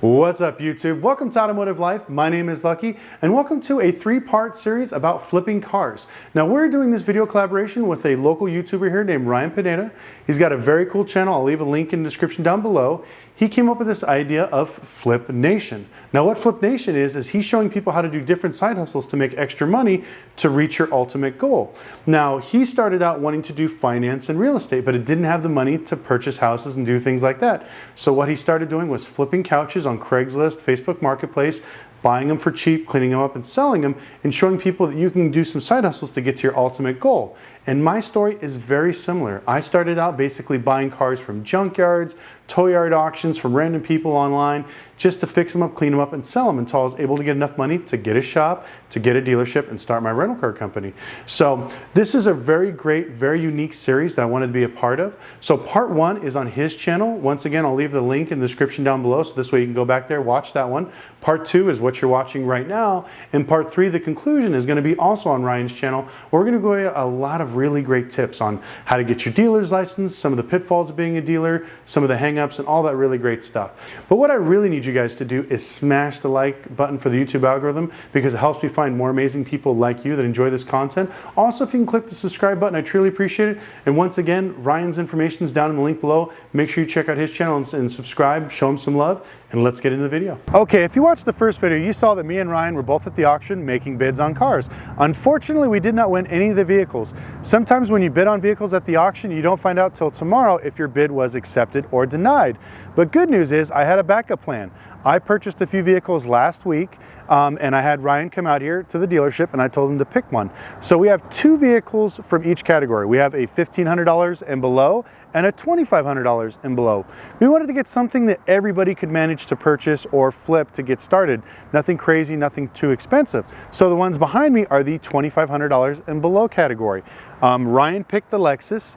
What's up, YouTube? Welcome to Automotive Life. My name is Lucky, and welcome to a three-part series about flipping cars. Now, we're doing this video collaboration with a local YouTuber here named Ryan Pineda. He's got a very cool channel. I'll leave a link in the description down below. He came up with this idea of Flip Nation. Now, what Flip Nation is he's showing people how to do different side hustles to make extra money to reach your ultimate goal. Now, he started out wanting to do finance and real estate, but it didn't have the money to purchase houses and do things like that. So what he started doing was flipping couches on Craigslist, Facebook Marketplace, buying them for cheap, cleaning them up and selling them, and showing people that you can do some side hustles to get to your ultimate goal. And my story is very similar. I started out basically buying cars from junkyards, tow yard auctions, from random people online, just to fix them up, clean them up, and sell them until I was able to get enough money to get a shop, to get a dealership, and start my rental car company. So this is a very great, very unique series that I wanted to be a part of. So part one is on his channel. Once again, I'll leave the link in the description down below, so this way you can go back there, watch that one. Part two is what you're watching right now. And part three, the conclusion, is gonna be also on Ryan's channel. We're gonna go over a lot of really great tips on how to get your dealer's license, some of the pitfalls of being a dealer, some of the hang-ups, and all that really great stuff. But what I really need you guys to do is smash the like button for the YouTube algorithm, because it helps me find more amazing people like you that enjoy this content. Also, if you can click the subscribe button, I truly appreciate it. And once again, Ryan's information is down in the link below. Make sure you check out his channel and subscribe, show him some love, and let's get into the video. Okay, if you watched the first video, you saw that me and Ryan were both at the auction making bids on cars. Unfortunately, we did not win any of the vehicles. Sometimes when you bid on vehicles at the auction, you don't find out till tomorrow if your bid was accepted or denied. But good news is I had a backup plan. I purchased a few vehicles last week, and I had Ryan come out here to the dealership and I told him to pick one. So we have two vehicles from each category. We have a $1,500 and below and a $2,500 and below. We wanted to get something that everybody could manage to purchase or flip to get started. Nothing crazy, nothing too expensive. So the ones behind me are the $2,500 and below category. Ryan picked the Lexus.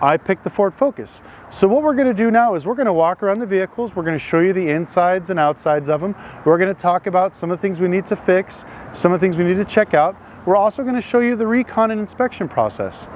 I picked the Ford Focus. So what we're gonna do now is we're gonna walk around the vehicles. We're gonna show you the insides and outsides of them. We're gonna talk about some of the things we need to fix, some of the things we need to check out. We're also gonna show you the recon and inspection process.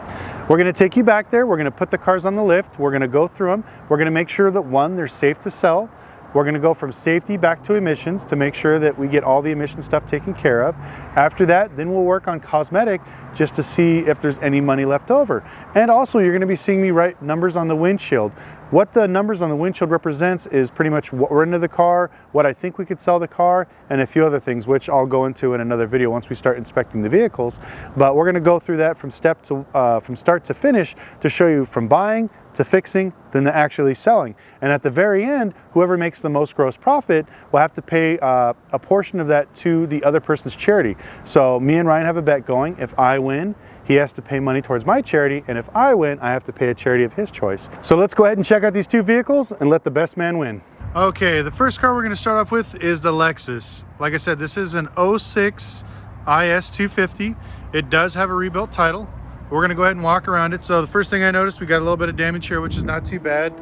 We're gonna take you back there. We're gonna put the cars on the lift. We're gonna go through them. We're gonna make sure that one, they're safe to sell. We're gonna go from safety back to emissions to make sure that we get all the emission stuff taken care of. After that, then we'll work on cosmetic just to see if there's any money left over. And also, you're gonna be seeing me write numbers on the windshield. What the numbers on the windshield represents is pretty much what we're into the car, what I think we could sell the car, and a few other things, which I'll go into in another video once we start inspecting the vehicles. But we're gonna go through that from start to finish to show you from buying to fixing, then to actually selling. And at the very end, whoever makes the most gross profit will have to pay a portion of that to the other person's charity. So me and Ryan have a bet going. If I win, he has to pay money towards my charity, and if I win, I have to pay a charity of his choice. So let's go ahead and check out these two vehicles and let the best man win. Okay, the first car we're gonna start off with is the Lexus. Like I said, this is an 06 IS 250. It does have a rebuilt title. We're gonna go ahead and walk around it. So the first thing I noticed, we got a little bit of damage here, which is not too bad.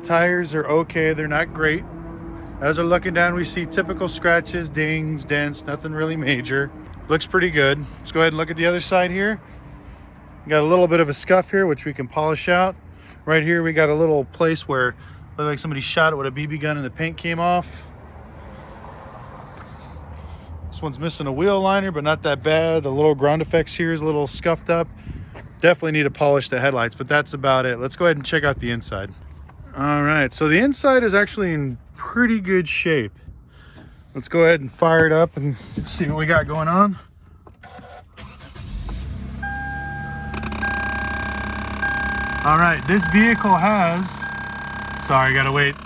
Tires are okay, they're not great. As we're looking down, we see typical scratches, dings, dents, nothing really major. Looks pretty good. Let's go ahead and look at the other side here. Got a little bit of a scuff here, which we can polish out. Right here, we got a little place where it looked like somebody shot it with a BB gun and the paint came off. This one's missing a wheel liner, but not that bad. The little ground effects here is a little scuffed up. Definitely need to polish the headlights, but that's about it. Let's go ahead and check out the inside. All right, so the inside is actually in pretty good shape. Let's go ahead and fire it up and see what we got going on. All right, this vehicle has, sorry, gotta wait.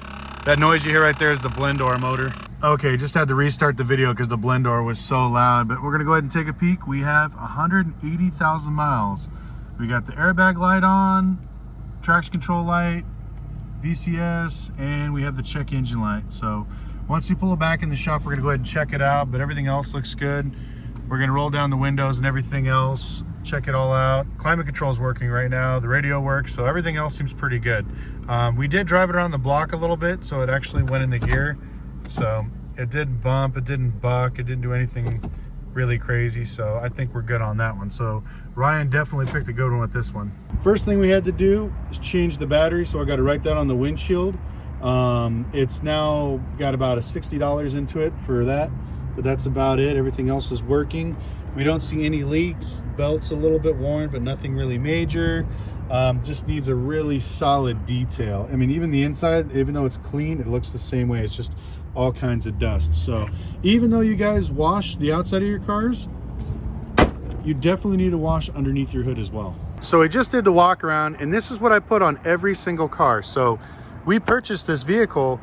That noise you hear right there is the blend door motor. Okay, just had to restart the video because the blend door was so loud, but we're gonna go ahead and take a peek. We have 180,000 miles. We got the airbag light on, traction control light, VCS, and we have the check engine light. So once we pull it back in the shop, we're gonna go ahead and check it out, but everything else looks good. We're gonna roll down the windows and everything else, check it all out. Climate control is working right now, the radio works, so everything else seems pretty good. We did drive it around the block a little bit, so it actually went in the gear. So it didn't bump, it didn't buck, it didn't do anything really crazy, so I think we're good on that one. So Ryan definitely picked a good one with this one. First thing we had to do is change the battery, so I got to write that on the windshield. It's now got about a $60 into it for that, but that's about it. Everything else is working. We don't see any leaks. Belt's a little bit worn, but nothing really major. Just needs a really solid detail. I mean, even the inside, even though it's clean, it looks the same way. It's just all kinds of dust. So even though you guys wash the outside of your cars, you definitely need to wash underneath your hood as well. So we just did the walk around, and this is what I put on every single car. So we purchased this vehicle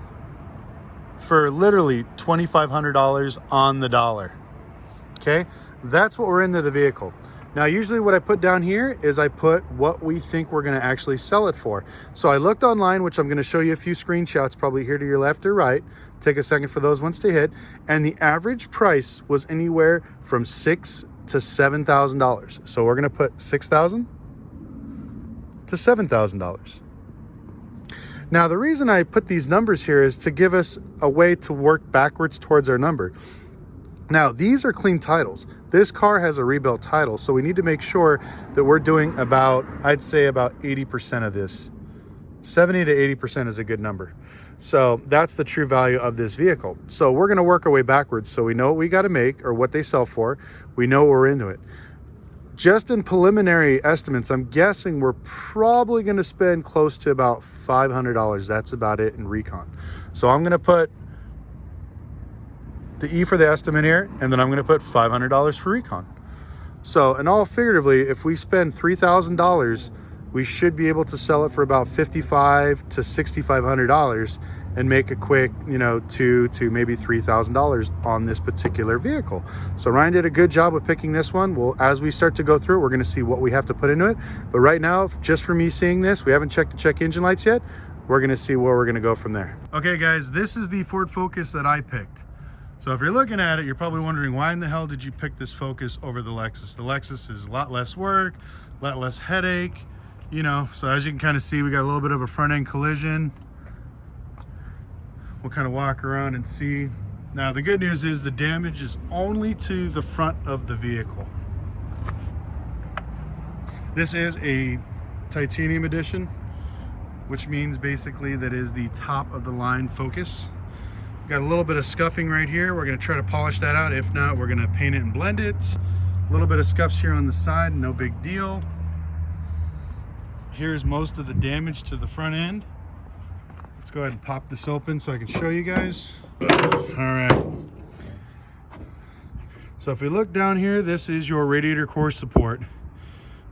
for literally $2,500 on the dollar. Okay, that's what we're into the vehicle. Now, usually what I put down here is I put what we think we're going to actually sell it for. So I looked online, which I'm going to show you a few screenshots, probably here to your left or right. Take a second for those ones to hit. And the average price was anywhere from $6,000 to $7,000. So we're going to put $6,000 to $7,000. Now, the reason I put these numbers here is to give us a way to work backwards towards our number. Now, these are clean titles. This car has a rebuilt title, so we need to make sure that we're doing about, I'd say about 80% of this. 70 to 80% is a good number. So that's the true value of this vehicle. So we're gonna work our way backwards so we know what we gotta make or what they sell for. We know we're into it. Just in preliminary estimates, I'm guessing we're probably gonna spend close to about $500. That's about it in recon. So I'm gonna put the E for the estimate here, and then I'm going to put $500 for recon. So in all figuratively, if we spend $3,000, we should be able to sell it for about $5,500 to $6,500 and make a quick, $2,000 to maybe $3,000 on this particular vehicle. So Ryan did a good job with picking this one. Well, as we start to go through it, we're going to see what we have to put into it. But right now, just for me seeing this, we haven't checked the check engine lights yet. We're going to see where we're going to go from there. Okay, guys, this is the Ford Focus that I picked. So if you're looking at it, you're probably wondering, why in the hell did you pick this Focus over the Lexus? The Lexus is a lot less work, a lot less headache, So as you can kind of see, we got a little bit of a front end collision. We'll kind of walk around and see. Now, the good news is the damage is only to the front of the vehicle. This is a titanium edition, which means basically that is the top of the line Focus. Got a little bit of scuffing right here. We're going to try to polish that out. If not, we're going to paint it and blend it. A little bit of scuffs here on the side, no big deal. Here's most of the damage to the front end. Let's go ahead and pop this open so I can show you guys. All right. So if we look down here, this is your radiator core support.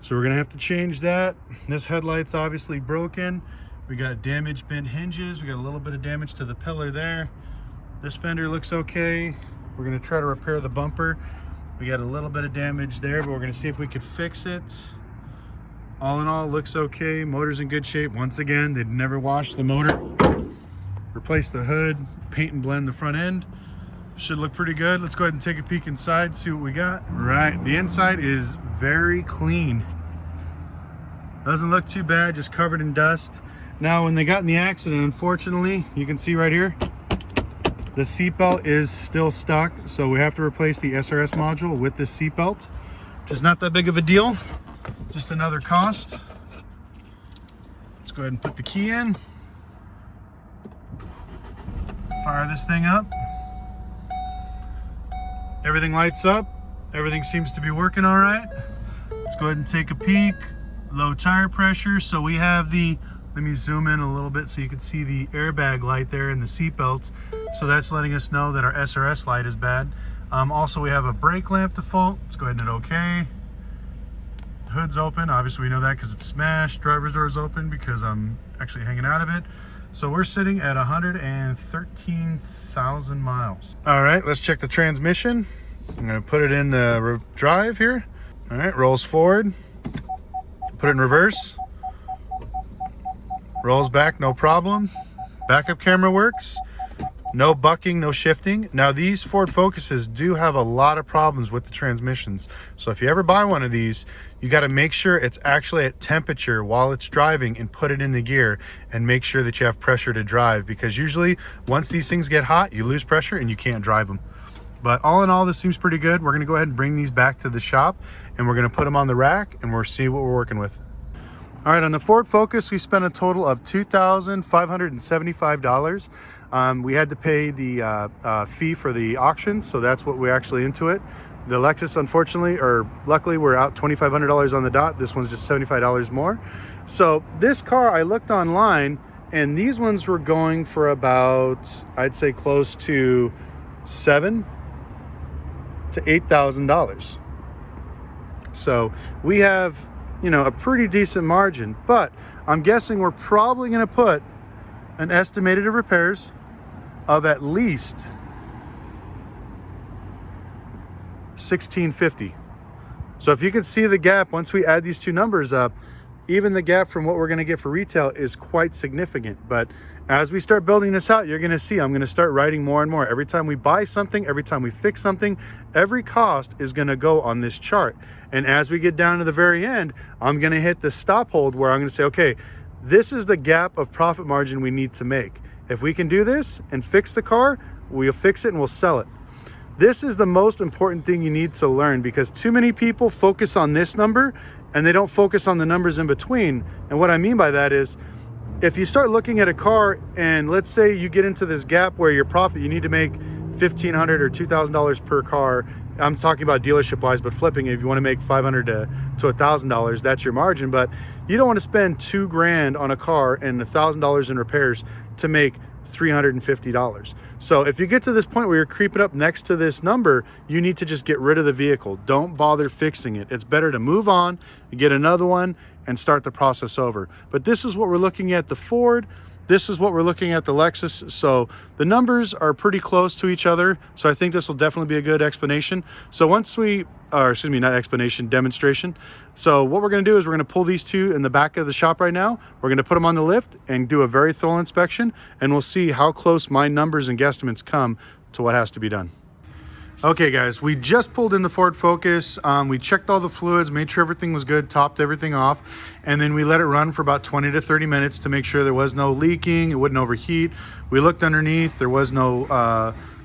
So we're going to have to change that. This headlight's obviously broken. We got damaged bent hinges. We got a little bit of damage to the pillar there. This fender looks okay. We're gonna try to repair the bumper. We got a little bit of damage there, but we're gonna see if we could fix it. All in all, looks okay. Motor's in good shape. Once again, they'd never washed the motor. Replace the hood, paint and blend the front end. Should look pretty good. Let's go ahead and take a peek inside, see what we got. Right, the inside is very clean. Doesn't look too bad, just covered in dust. Now, when they got in the accident, unfortunately, you can see right here, the seatbelt is still stuck, so we have to replace the SRS module with this seatbelt, which is not that big of a deal, just another cost. Let's go ahead and put the key in, fire this thing up. Everything lights up, everything seems to be working all right. Let's go ahead and take a peek. Low tire pressure, so we have the, let me zoom in a little bit so you can see the airbag light there in the seatbelt. So that's letting us know that our SRS light is bad. Also, we have a brake lamp default. Let's go ahead and hit OK. Hood's open. Obviously, we know that because it's smashed. Driver's door is open because I'm actually hanging out of it. So we're sitting at 113,000 miles. All right, let's check the transmission. I'm going to put it in the drive here. All right, rolls forward. Put it in reverse. Rolls back, no problem. Backup camera works. No bucking, no shifting. Now, these Ford Focuses do have a lot of problems with the transmissions. So if you ever buy one of these, you got to make sure it's actually at temperature while it's driving and put it in the gear and make sure that you have pressure to drive, because usually once these things get hot, you lose pressure and you can't drive them. But all in all, this seems pretty good. We're going to go ahead and bring these back to the shop and we're going to put them on the rack and we'll see what we're working with. All right, on the Ford Focus, we spent a total of $2,575. We had to pay the fee for the auction, so that's what we're actually into it. The Lexus, unfortunately, or luckily, we're out $2,500 on the dot. This one's just $75 more. So this car, I looked online, and these ones were going for about, I'd say, close to $7,000 to $8,000. So we have, you know, a pretty decent margin, but I'm guessing we're probably going to put an estimated of repairs of at least $1,650. So if you can see the gap, once we add these two numbers up, even the gap from what we're going to get for retail is quite significant. But as we start building this out, you're going to see I'm going to start writing more and more. Every time we buy something, every time we fix something, every cost is going to go on this chart. And as we get down to the very end, I'm going to hit the stop hold where I'm going to say, okay, this is the gap of profit margin we need to make. If we can do this and fix the car, we'll fix it and we'll sell it. This is the most important thing you need to learn, because too many people focus on this number and they don't focus on the numbers in between. And what I mean by that is, if you start looking at a car and let's say you get into this gap where your profit, you need to make $1,500 or $2,000 per car. I'm talking about dealership wise, but flipping, if you want to make $500 to $1,000, that's your margin. But you don't want to spend $2,000 on a car and $1,000 in repairs to make $350. So if you get to this point where you're creeping up next to this number, you need to just get rid of the vehicle. Don't bother fixing it. It's better to move on, get another one, and start the process over. But this is what we're looking at the Ford. This is what we're looking at the Lexus. So the numbers are pretty close to each other. So I think this will definitely be a good explanation. So once we, or excuse me, not explanation, demonstration. So what we're going to do is we're going to pull these two in the back of the shop right now. We're going to put them on the lift and do a very thorough inspection, and we'll see how close my numbers and guesstimates come to what has to be done. Okay guys, we just pulled in the Ford Focus. We checked all the fluids, made sure everything was good, topped everything off, and then we let it run for about 20 to 30 minutes to make sure there was no leaking, it wouldn't overheat. We looked underneath, there was no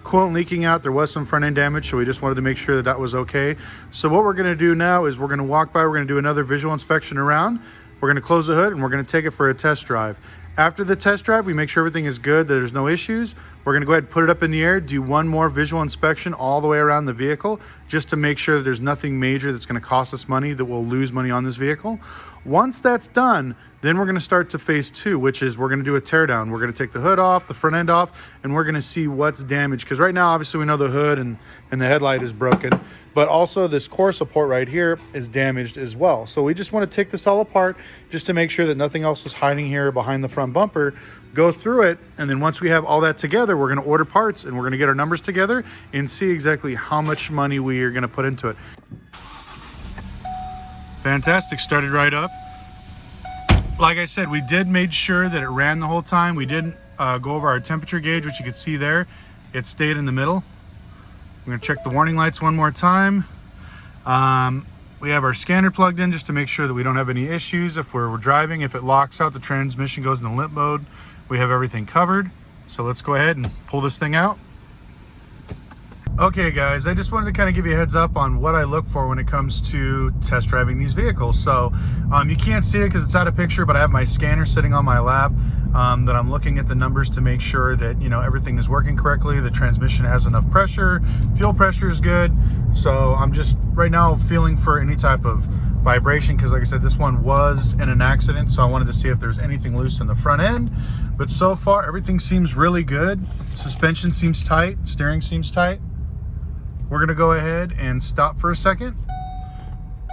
coolant leaking out, there was some front end damage, so we just wanted to make sure that that was okay. So what we're gonna do now is we're gonna walk by, we're gonna do another visual inspection around, we're gonna close the hood, and we're gonna take it for a test drive. After the test drive, we make sure everything is good, that there's no issues. We're gonna go ahead and put it up in the air, do one more visual inspection all the way around the vehicle, just to make sure that there's nothing major that's gonna cost us money, that we'll lose money on this vehicle. Once that's done, then we're gonna start to phase two, which is we're gonna do a teardown. We're gonna take the hood off, the front end off, and we're gonna see what's damaged. Because right now, obviously, we know the hood and the headlight is broken, but also this core support right here is damaged as well. So we just wanna take this all apart just to make sure that nothing else is hiding here behind the front bumper, go through it, and then once we have all that together, we're gonna order parts and we're gonna get our numbers together and see exactly how much money we are gonna put into it. Fantastic, started right up. Like I said, we did make sure that it ran the whole time. We didn't go over our temperature gauge, which you can see there. It stayed in the middle. I'm gonna check the warning lights one more time. We have our scanner plugged in just to make sure that we don't have any issues. If we're driving, if it locks out, the transmission goes into limp mode, we have everything covered. So let's go ahead and pull this thing out. Okay guys, I just wanted to kind of give you a heads up on what I look for when it comes to test driving these vehicles. So you can't see it because it's out of picture, but I have my scanner sitting on my lap that I'm looking at the numbers to make sure that, you know, everything is working correctly. The transmission has enough pressure, fuel pressure is good. So I'm just right now feeling for any type of vibration, because like I said, this one was in an accident, so I wanted to see if there's anything loose in the front end. But so far everything seems really good. Suspension seems tight, steering seems tight. We're gonna go ahead and stop for a second.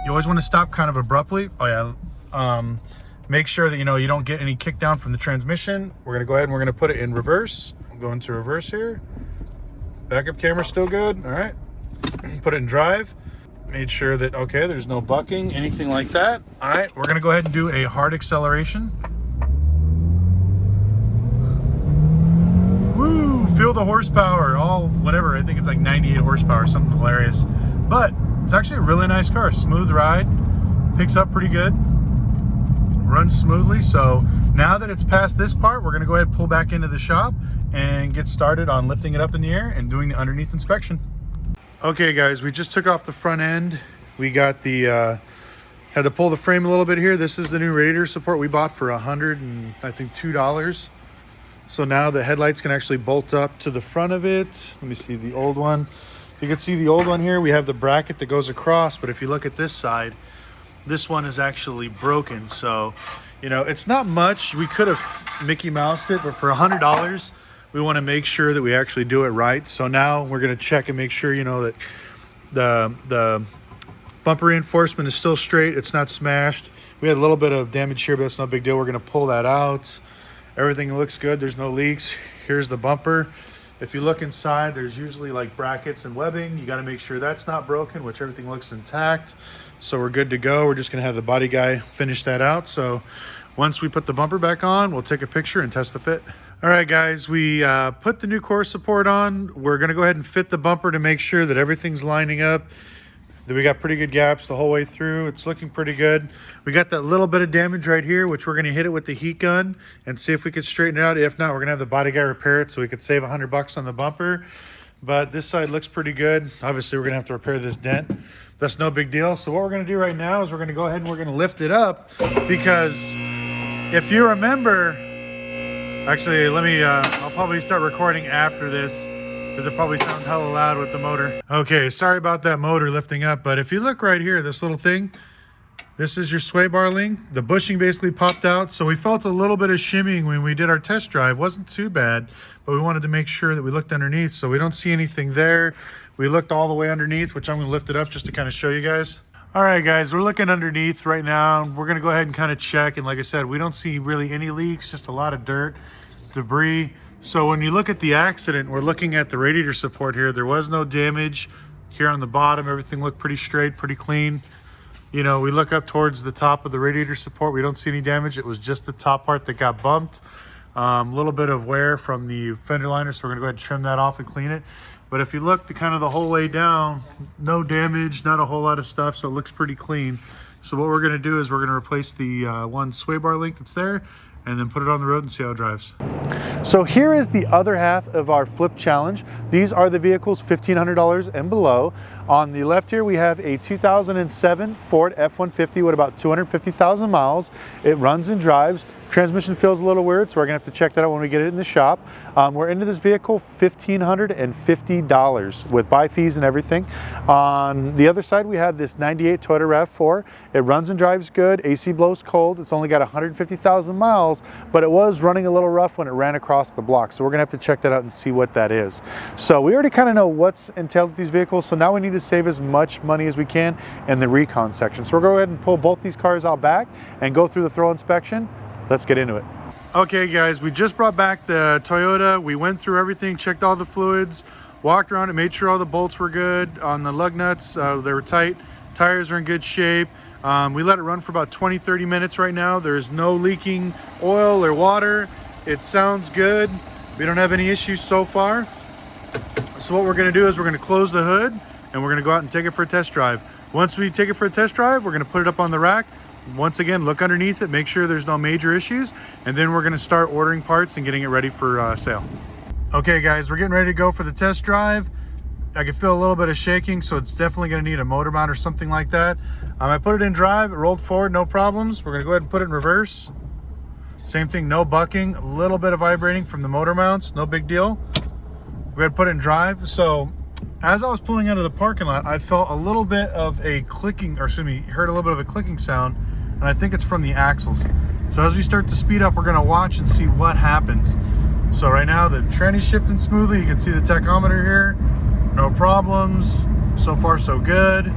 You always want to stop kind of abruptly. Oh yeah, make sure that you know you don't get any kick down from the transmission. We're gonna go ahead and we're gonna put it in reverse. I'm going to reverse here. Backup camera's still good. All right, put it in drive. Made sure that, okay, there's no bucking, anything like that. All right, we're gonna go ahead and do a hard acceleration. Woo, feel the horsepower, all whatever, I think it's like 98 horsepower, something hilarious. But it's actually a really nice car, smooth ride, picks up pretty good, runs smoothly. So now that it's past this part, we're gonna go ahead and pull back into the shop and get started on lifting it up in the air and doing the underneath inspection. Okay guys, we just took off the front end. We got the Had to pull the frame a little bit here. This is the new radiator support we bought for $102. So now the headlights can actually bolt up to the front of it. Let me see the old one. You can see the old one here. We have the bracket that goes across, but if you look at this side, this one is actually broken. So, you know, it's not much. We could have Mickey Moused it, but for $100, we want to make sure that we actually do it right. So now we're going to check and make sure, you know, that the bumper reinforcement is still straight. It's not smashed. We had a little bit of damage here, but that's no big deal. We're going to pull that out. Everything looks good. There's no leaks. Here's the bumper. If you look inside, there's usually like brackets and webbing. You got to make sure that's not broken, which everything looks intact. So we're good to go. We're just going to have the body guy finish that out. So once we put the bumper back on, we'll take a picture and test the fit. All right, guys, we put the new core support on. We're going to go ahead and fit the bumper to make sure that everything's lining up. We got pretty good gaps the whole way through. It's looking pretty good. We got that little bit of damage right here, which we're going to hit it with the heat gun and see if we can straighten it out. If not, we're going to have the body guy repair it so we could save $100 on the bumper. But this side looks pretty good. Obviously, we're going to have to repair this dent. That's no big deal. So what we're going to do right now is we're going to go ahead and we're going to lift it up, because if you remember, actually, I'll probably start recording after this, because it probably sounds hella loud with the motor. Okay, sorry about that motor lifting up, but if you look right here, this little thing, this is your sway bar link. The bushing basically popped out, so we felt a little bit of shimmying when we did our test drive. Wasn't too bad, but we wanted to make sure that we looked underneath, so we don't see anything there. We looked all the way underneath, which I'm gonna lift it up just to kind of show you guys. All right, guys, we're looking underneath right now. We're gonna go ahead and kind of check, and like I said, we don't see really any leaks, just a lot of dirt, debris. So when you look at the accident, we're looking at the radiator support here. There was no damage here on the bottom. Everything looked pretty straight, pretty clean. You know, we look up towards the top of the radiator support. We don't see any damage. It was just the top part that got bumped. A little bit of wear from the fender liner, so we're gonna go ahead and trim that off and clean it. But if you look the whole way down, no damage, not a whole lot of stuff, so it looks pretty clean. So what we're gonna do is we're gonna replace the one sway bar link that's there, and then put it on the road and see how it drives. So here is the other half of our flip challenge. These are the vehicles $1,500 and below. On the left here, we have a 2007 Ford F-150 with about 250,000 miles. It runs and drives. Transmission feels a little weird, so we're gonna have to check that out when we get it in the shop. We're into this vehicle $1,550 with buy fees and everything. On the other side, we have this 98 Toyota RAV4. It runs and drives good. AC blows cold. It's only got 150,000 miles, but it was running a little rough when it ran across the block. So we're gonna have to check that out and see what that is. So we already kind of know what's entailed with these vehicles, so now we need to save as much money as we can in the recon section. So we're going to go ahead and pull both these cars out back and go through the thorough inspection. Let's get into it. Okay, guys, we just brought back the Toyota. We went through everything, checked all the fluids, walked around and made sure all the bolts were good on the lug nuts. They were tight. Tires are in good shape. We let it run for about 20-30 minutes right now. There's no leaking oil or water. It sounds good. We don't have any issues so far. So what we're going to do is we're going to close the hood and we're going to go out and take it for a test drive. Once we take it for a test drive, we're going to put it up on the rack. Once again, look underneath it, make sure there's no major issues, and then we're going to start ordering parts and getting it ready for sale. Okay, guys, we're getting ready to go for the test drive. I can feel a little bit of shaking, so it's definitely going to need a motor mount or something like that. I put it in drive, it rolled forward, no problems. We're going to go ahead and put it in reverse. Same thing, no bucking, a little bit of vibrating from the motor mounts, no big deal. Go ahead and put it in drive. So as I was pulling out of the parking lot, I felt a little bit of a clicking, or excuse me, heard a little bit of a clicking sound, and I think it's from the axles. So as we start to speed up, we're going to watch and see what happens. So right now the tranny's shifting smoothly. You can see the tachometer here, no problems. So far so good.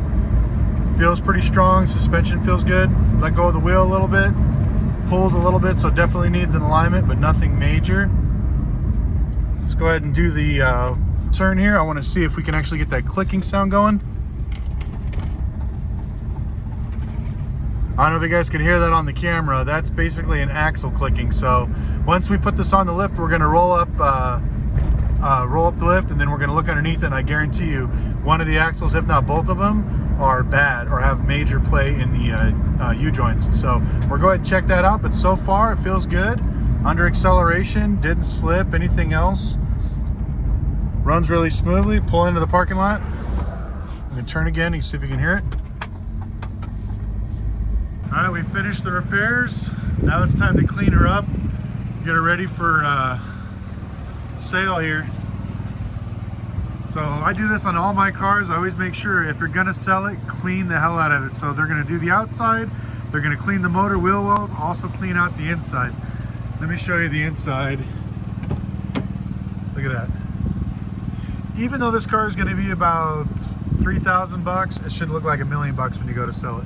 Feels pretty strong. Suspension feels good. Let go of the wheel a little bit, pulls a little bit, so definitely needs an alignment, but nothing major. Let's go ahead and do the turn here. I want to see if we can actually get that clicking sound going. I don't know if you guys can hear that on the camera. That's basically an axle clicking. So once we put this on the lift, we're going to roll up the lift, and then we're going to look underneath it, and I guarantee you one of the axles, if not both of them, are bad or have major play in the U-joints. So we're going to check that out, but so far it feels good. Under acceleration, didn't slip, anything else. Runs really smoothly. Pull into the parking lot. I'm going to turn again, you can see if you can hear it. All right, we finished the repairs. Now it's time to clean her up, get her ready for sale here. So I do this on all my cars. I always make sure if you're gonna sell it, clean the hell out of it. So they're gonna do the outside, they're gonna clean the motor wheel wells, also clean out the inside. Let me show you the inside. Look at that. Even though this car is gonna be about 3,000 bucks, it should look like $1 million when you go to sell it.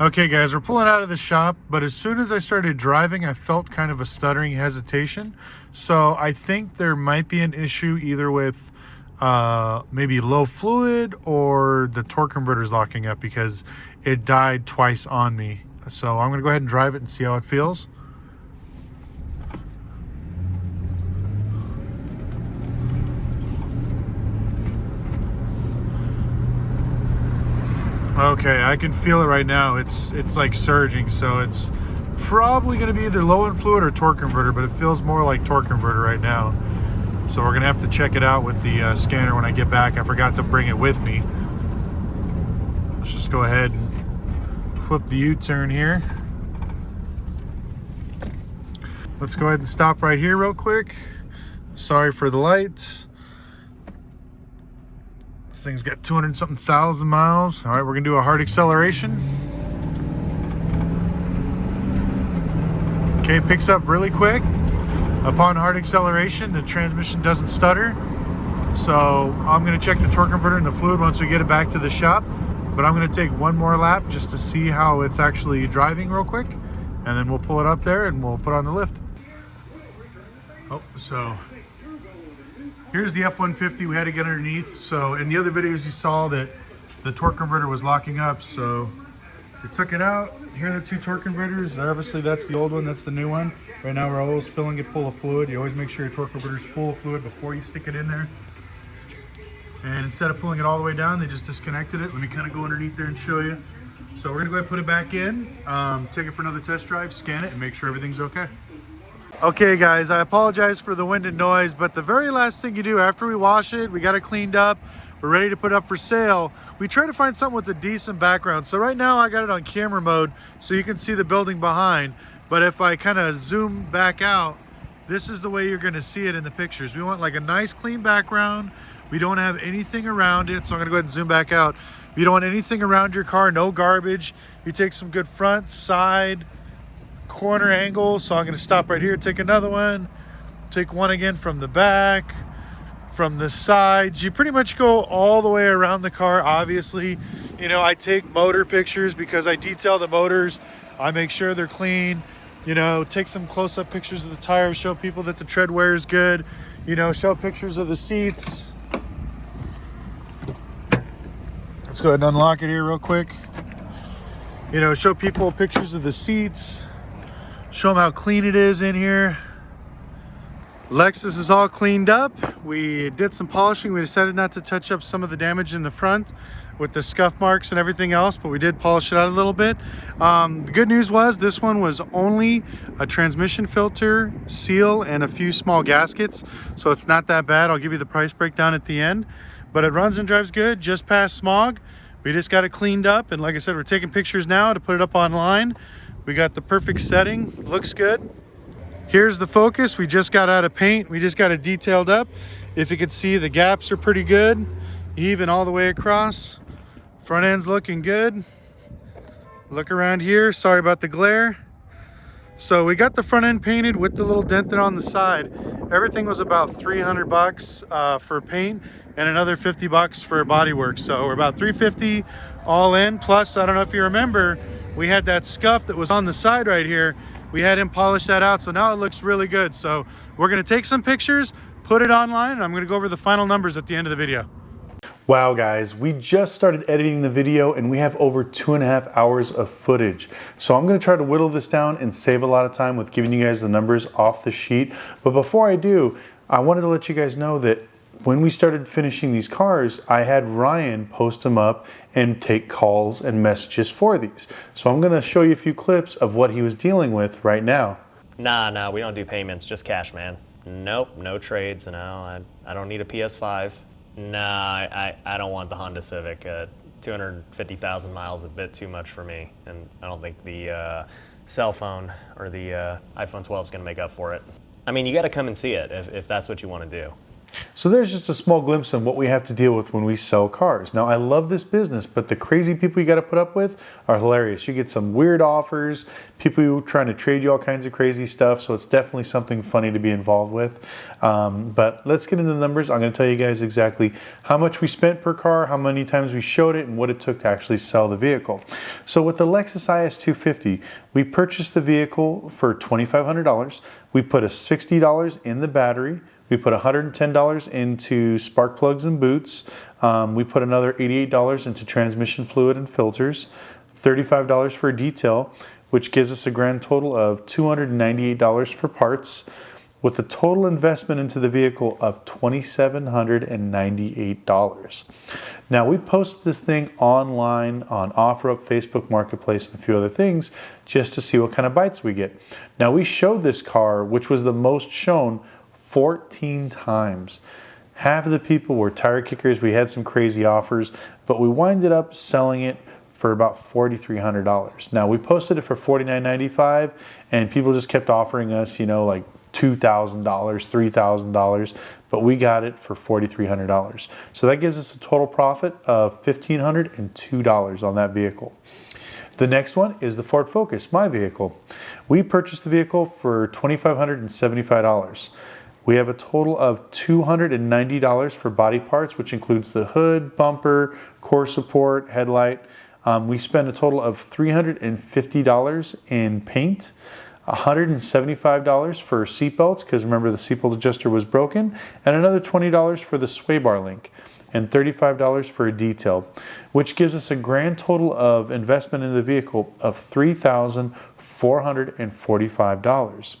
Okay guys, we're pulling out of the shop, but as soon as I started driving, I felt kind of a stuttering hesitation. So I think there might be an issue either with maybe low fluid or the torque converter's locking up, because it died twice on me. So I'm gonna go ahead and drive it and see how it feels. Okay, I can feel it right now. It's like surging, so it's probably going to be either low in fluid or torque converter, but it feels more like torque converter right now. So we're going to have to check it out with the scanner when I get back. I forgot to bring it with me. Let's just go ahead and flip the U-turn here. Let's go ahead and stop right here real quick. Sorry for the lights. This thing's got 200-something thousand miles. All right, we're gonna do a hard acceleration. Okay, it picks up really quick. Upon hard acceleration, the transmission doesn't stutter. So I'm gonna check the torque converter and the fluid once we get it back to the shop. But I'm gonna take one more lap just to see how it's actually driving real quick. And then we'll pull it up there and we'll put on the lift. Oh, so here's the F-150 we had to get underneath. So in the other videos you saw that the torque converter was locking up. So we took it out. Here are the two torque converters. Obviously that's the old one, that's the new one. Right now we're always filling it full of fluid. You always make sure your torque converter is full of fluid before you stick it in there. And instead of pulling it all the way down, they just disconnected it. Let me kind of go underneath there and show you. So we're gonna go ahead and put it back in, take it for another test drive, scan it, and make sure everything's okay. Okay guys, I apologize for the wind and noise, but the very last thing you do after we wash it, we got it cleaned up, we're ready to put it up for sale, we try to find something with a decent background. So right now I got it on camera mode so you can see the building behind, but if I kind of zoom back out, this is the way you're going to see it in the pictures. We want like a nice clean background. We don't have anything around it, so I'm going to go ahead and zoom back out. You don't want anything around your car, no garbage. You take some good front, side, corner angles. So I'm going to stop right here, take another one, take one again from the back, from the sides. You pretty much go all the way around the car. Obviously, you know, I take motor pictures because I detail the motors. I make sure they're clean. You know, take some close-up pictures of the tires, show people that the tread wear is good. You know, show pictures of the seats. Let's go ahead and unlock it here real quick. You know, show people pictures of the seats. Show them how clean it is in here. Lexus is all cleaned up. We did some polishing. We decided not to touch up some of the damage in the front with the scuff marks and everything else, but we did polish it out a little bit. The good news was this one was only a transmission filter, seal, and a few small gaskets, so it's not that bad. I'll give you the price breakdown at the end, but it runs and drives good, just past smog. We just got it cleaned up, and like I said, we're taking pictures now to put it up online. We got the perfect setting, looks good. Here's the Focus. We just got out of paint. We just got it detailed up. If you can see, the gaps are pretty good, even all the way across. Front end's looking good. Look around here. Sorry about the glare. So we got the front end painted with the little dented on the side. Everything was about 300 bucks for paint and another 50 bucks for body work. So we're about 350 all in. Plus, I don't know if you remember, we had that scuff that was on the side right here. We had him polish that out, so now it looks really good. So we're gonna take some pictures, put it online, and I'm gonna go over the final numbers at the end of the video. Wow guys, we just started editing the video and we have over 2.5 hours of footage. So I'm gonna try to whittle this down and save a lot of time with giving you guys the numbers off the sheet. But before I do, I wanted to let you guys know that when we started finishing these cars, I had Ryan post them up and take calls and messages for these. So I'm gonna show you a few clips of what he was dealing with right now. Nah, we don't do payments, just cash, man. Nope, no trades, no, I don't need a PS5. Nah, I don't want the Honda Civic. 250,000 miles a bit too much for me, and I don't think the cell phone or the iPhone 12 is going to make up for it. I mean, you got to come and see it if that's what you want to do. So there's just a small glimpse of what we have to deal with when we sell cars. Now, I love this business, but the crazy people you got to put up with are hilarious. You get some weird offers, people trying to trade you all kinds of crazy stuff, so it's definitely something funny to be involved with. But let's get into the numbers. I'm going to tell you guys exactly how much we spent per car, how many times we showed it, and what it took to actually sell the vehicle. So with the Lexus IS 250, we purchased the vehicle for $2,500. We put a $60 in the battery. We put $110 into spark plugs and boots. We put another $88 into transmission fluid and filters, $35 for a detail, which gives us a grand total of $298 for parts, with a total investment into the vehicle of $2,798. Now, we posted this thing online on OfferUp, Facebook Marketplace, and a few other things just to see what kind of bites we get. Now, we showed this car, which was the most shown, 14 times. Half of the people were tire kickers. We had some crazy offers, but we winded up selling it for about $4,300. Now, we posted it for $4,995, and people just kept offering us, you know, like $2,000, $3,000, but we got it for $4,300. So that gives us a total profit of $1,502 on that vehicle. The next one is the Ford Focus, my vehicle. We purchased the vehicle for $2,575. We have a total of $290 for body parts, which includes the hood, bumper, core support, headlight. We spent a total of $350 in paint, $175 for seatbelts, because remember the seatbelt adjuster was broken, and another $20 for the sway bar link, and $35 for a detail, which gives us a grand total of investment in the vehicle of $3,445.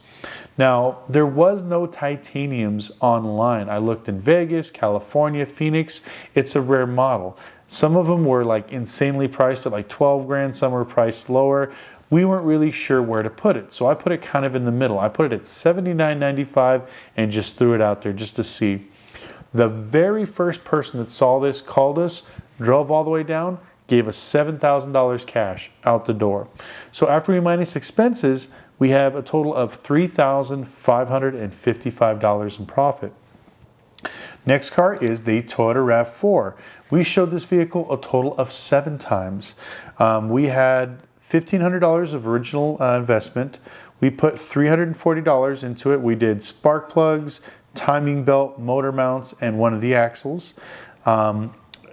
Now, there was no titaniums online. I looked in Vegas, California, Phoenix. It's a rare model. Some of them were like insanely priced at like 12 grand. Some were priced lower. We weren't really sure where to put it. So I put it kind of in the middle. I put it at $79.95 and just threw it out there just to see. The very first person that saw this called us, drove all the way down, gave us $7,000 cash out the door. So after we minus expenses, we have a total of $3,555 in profit. Next car is the Toyota RAV4. We showed this vehicle a total of 7 times. We had $1,500 of original investment. We put $340 into it. We did spark plugs, timing belt, motor mounts, and one of the axles, and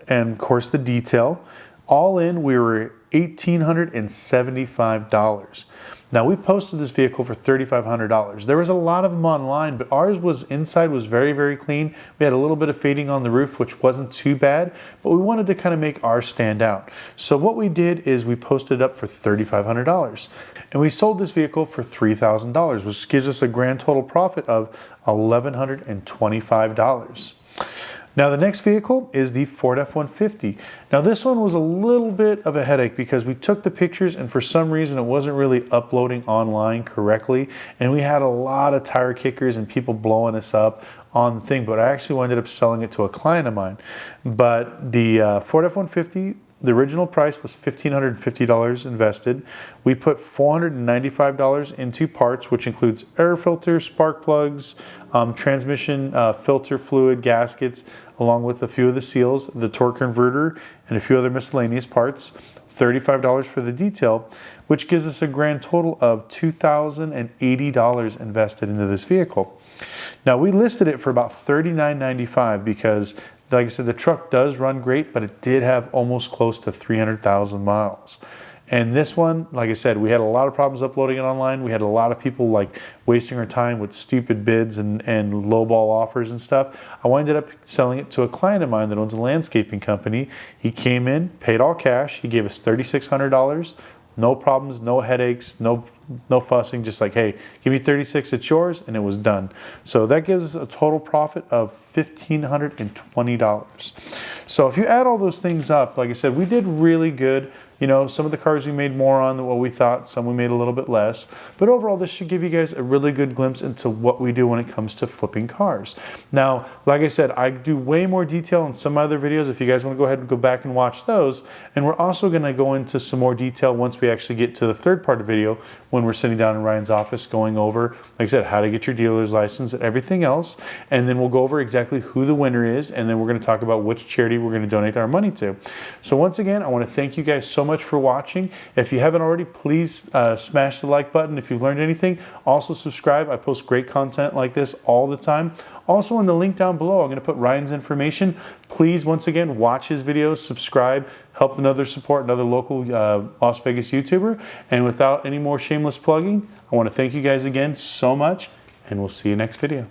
of course the detail. All in, we were $1,875. Now, we posted this vehicle for $3,500. There was a lot of them online, but ours was inside was very, very clean. We had a little bit of fading on the roof, which wasn't too bad, but we wanted to kind of make ours stand out. So what we did is we posted it up for $3,500, and we sold this vehicle for $3,000, which gives us a grand total profit of $1,125. Now, the next vehicle is the Ford F-150. Now, this one was a little bit of a headache because we took the pictures and for some reason it wasn't really uploading online correctly. And we had a lot of tire kickers and people blowing us up on the thing, but I actually ended up selling it to a client of mine. But the Ford F-150, the original price was $1,550 invested. We put $495 into parts, which includes air filters, spark plugs, transmission filter fluid, gaskets, along with a few of the seals, the torque converter, and a few other miscellaneous parts. $35 for the detail, which gives us a grand total of $2,080 invested into this vehicle. Now, we listed it for about $39.95 because, like I said, the truck does run great, but it did have almost close to 300,000 miles. And this one, like I said, we had a lot of problems uploading it online. We had a lot of people like wasting our time with stupid bids and lowball offers and stuff. I ended up selling it to a client of mine that owns a landscaping company. He came in, paid all cash. He gave us $3,600. No problems, no headaches, no fussing, just like, hey, give me 36, it's yours, and it was done. So that gives us a total profit of $1,520. So if you add all those things up, like I said, we did really good You know, some of the cars we made more on than what we thought, some we made a little bit less. But overall, this should give you guys a really good glimpse into what we do when it comes to flipping cars. Now, like I said, I do way more detail in some other videos if you guys want to go ahead and go back and watch those. And we're also going to go into some more detail once we actually get to the third part of the video when we're sitting down in Ryan's office going over, like I said, how to get your dealer's license and everything else. And then we'll go over exactly who the winner is, and then we're going to talk about which charity we're going to donate our money to. So once again, I want to thank you guys so much for watching. If you haven't already, please smash the like button if you've learned anything. Also subscribe. I post great content like this all the time. Also in the link down below, I'm going to put Ryan's information. Please, once again, watch his videos, subscribe, help support another local Las Vegas YouTuber. And without any more shameless plugging, I want to thank you guys again so much, and we'll see you next video.